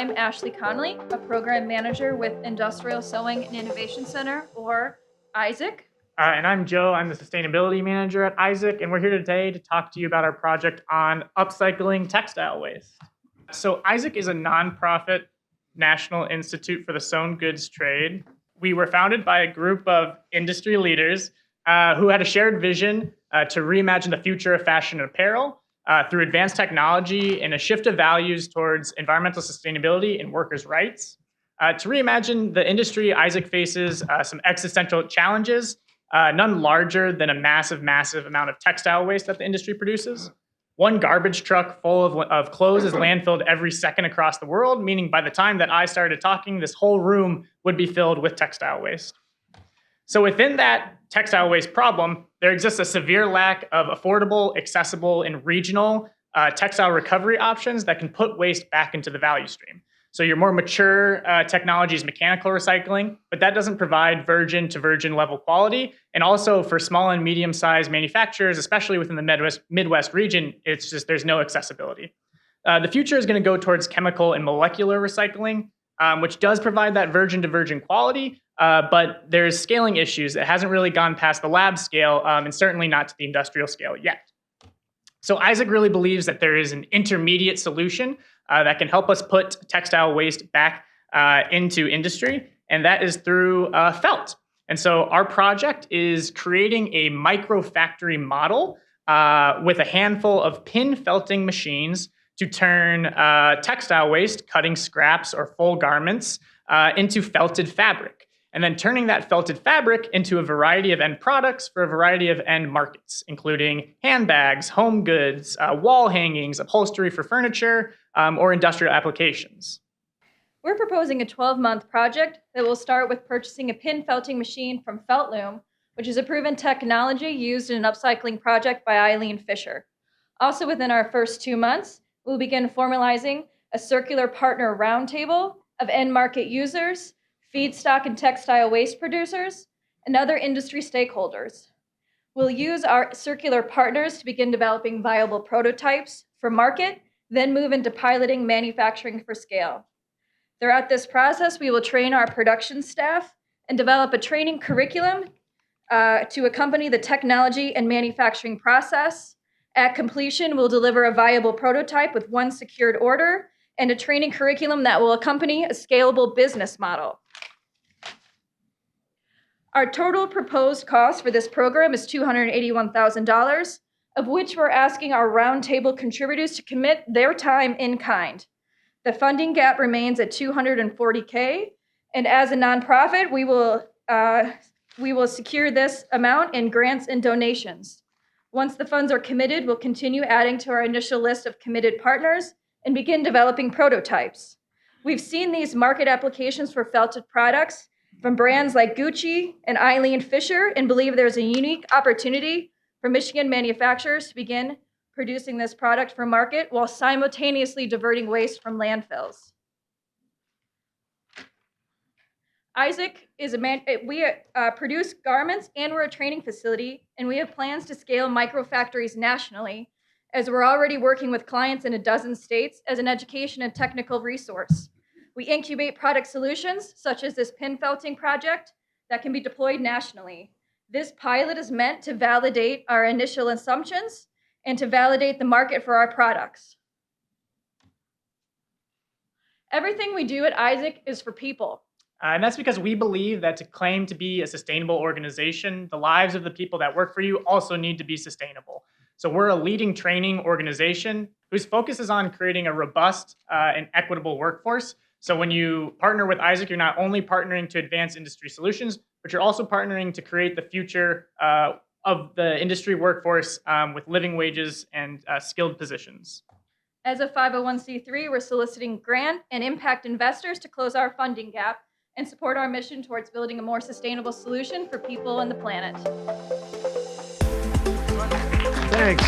I'm Ashley Connolly, a program manager with Industrial Sewing and Innovation Center, or ISAIC. And I'm Joe. I'm the sustainability manager at ISAIC, and we're here today to talk to you about our project on upcycling textile waste. So ISAIC is a nonprofit National Institute for the Sewn Goods Trade. We were founded by a group of industry leaders who had a shared vision to reimagine the future of fashion and apparel through advanced technology and a shift of values towards environmental sustainability and workers' rights. To reimagine the industry, ISAIC faces some existential challenges, none larger than a massive amount of textile waste that the industry produces. One garbage truck full of clothes is landfilled every second across the world, meaning by the time that I started talking, this whole room would be filled with textile waste. So within that textile waste problem, there exists a severe lack of affordable, accessible, and regional textile recovery options that can put waste back into the value stream. So your more mature technology is mechanical recycling, but that doesn't provide virgin to virgin level quality. And also for small and medium-sized manufacturers, especially within the Midwest region, it's just there's no accessibility. The future is going to go towards chemical and molecular recycling, which does provide that virgin to virgin quality, but there's scaling issues. It hasn't really gone past the lab scale, and certainly not to the industrial scale yet. So ISAIC really believes that there is an intermediate solution that can help us put textile waste back into industry, and that is through felt. And so our project is creating a micro factory model with a handful of pin felting machines to turn textile waste, cutting scraps or full garments, into felted fabric. And then turning that felted fabric into a variety of end products for a variety of end markets, including handbags, home goods, wall hangings, upholstery for furniture, or industrial applications. We're proposing a 12-month project that will start with purchasing a pin felting machine from Feltloom, which is a proven technology used in an upcycling project by Eileen Fisher. Also within our first 2 months, we'll begin formalizing a circular partner roundtable of end market users, feedstock and textile waste producers, and other industry stakeholders. We'll use our circular partners to begin developing viable prototypes for market, then move into piloting manufacturing for scale. Throughout this process, we will train our production staff and develop a training curriculum to accompany the technology and manufacturing process. At completion, we'll deliver a viable prototype with one secured order and a training curriculum that will accompany a scalable business model. Our total proposed cost for this program is $281,000, of which we're asking our roundtable contributors to commit their time in kind. The funding gap remains at $240K, and as a nonprofit, we will secure this amount in grants and donations. Once the funds are committed, we'll continue adding to our initial list of committed partners and begin developing prototypes. We've seen these market applications for felted products from brands like Gucci and Eileen Fisher and believe there's a unique opportunity for Michigan manufacturers to begin producing this product for market while simultaneously diverting waste from landfills. ISAIC we produce garments and we're a training facility, and we have plans to scale microfactories nationally, as we're already working with clients in a dozen states as an education and technical resource. We incubate product solutions, such as this pin felting project, that can be deployed nationally. This pilot is meant to validate our initial assumptions and to validate the market for our products. Everything we do at ISAIC is for people. And that's because we believe that to claim to be a sustainable organization, the lives of the people that work for you also need to be sustainable. So we're a leading training organization whose focus is on creating a robust and equitable workforce. So when you partner with ISAIC, you're not only partnering to advance industry solutions, but you're also partnering to create the future of the industry workforce with living wages and skilled positions. As a 501c3, we're soliciting grant and impact investors to close our funding gap and support our mission towards building a more sustainable solution for people and the planet. Thanks.